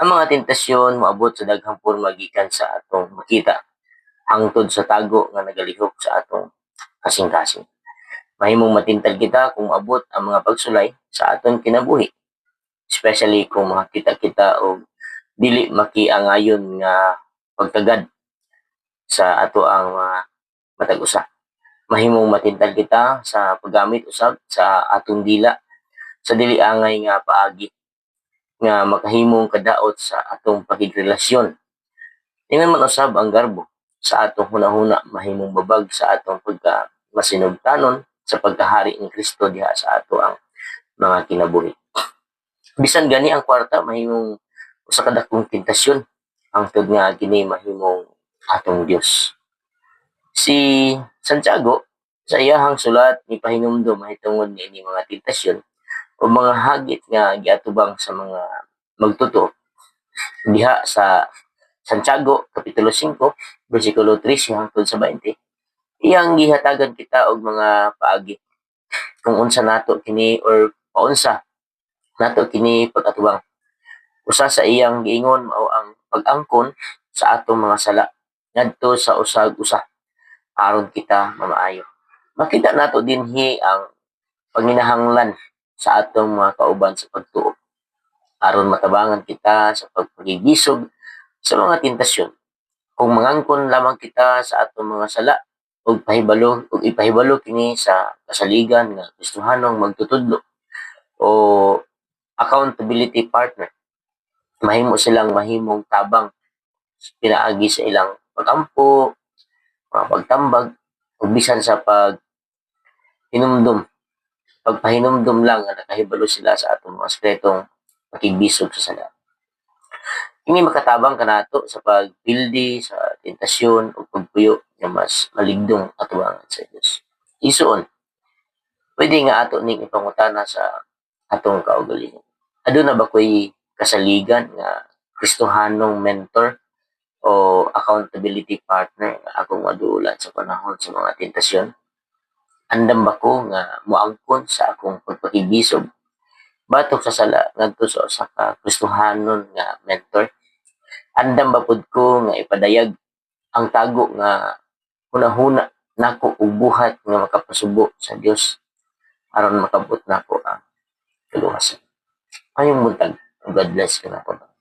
Ang mga tentasyon moabot sa daghang porma gikan sa atong makita hangtod sa tago nga nagalihok sa atong kasing-kasing. Mahimong matintag kita kung moabot ang mga pagsulay sa aton kinabuhi, especially kung makita kita og dili makiangayon nga pagtagad sa ato ang mga matag usa. Mahimong matintag kita sa paggamit usab sa atong dila sa dili angay nga paagi nga makahimong kadaot sa atong pakigrelasyon. Ingon man usab ang garbo sa atong hunahuna mahimong babag sa atong pagka masinugtanon sa pagkahari ni Kristo diha sa ato ang mga kinabuhi. Bisan gani ang kwarta mahimong usa ka dakong tentasyon hangtod nga kini mahimong atong Dios. Si Santiago sa iyahang sulat ni pahinumdom mahitungod niini mga tentasyon o mga hagit nga giatubang sa mga magtuto diha sa Santiago kapitulo 5 bersikulo 13 hangtod sa 20. Iyang gihatagan kita og mga paagi kung unsa nato kini or paunsa nato kini pag-atubang. Usa sa iyang giingon mao ang pag-angkon sa atong mga sala ngadto sa usag usa aron kita mamaayo. Makita nato dinhi ang panginahanglan sa atong mga kauban sa pagtuo aron matabangan kita sa pagpagigisog sa mga tentasyon. Kung mangangkon lamang kita sa atong mga sala ug ipahibalo kini sa kasaligan nga Kristohanong magtutudlo o accountability partner, mahimo silang mahimong tabang pinaagi sa ilang pagampo, mga pagtambag, o bisan sa pagpahinumdum lang nga nakahibalo sila sa atong mga sekretong pakigbisog sa sala. Kini makatabang kanato sa pagpildi sa tentasyon o pagpuyo nga mas maligdong atubangan sa Dios. Isuon, pwede nga ato ning ipangutana sa atong kaugalingon. Aduna ba ko'y kasaligan nga Kristohanong mentor o accountability partner nga akong maduulan sa panahon sa mga tentasyon? Andam ba ko nga moangkon sa akong pagpakibisog batok sa sala ngadto sa usa ka Kristohanon nga mentor? Andam ba pud ko nga ipadayag ang tago nga hunahuna nako og buhat nga makapasubo sa Dios aron makabot nako ang kaluwasan. Ayong buntag. God bless ka na po.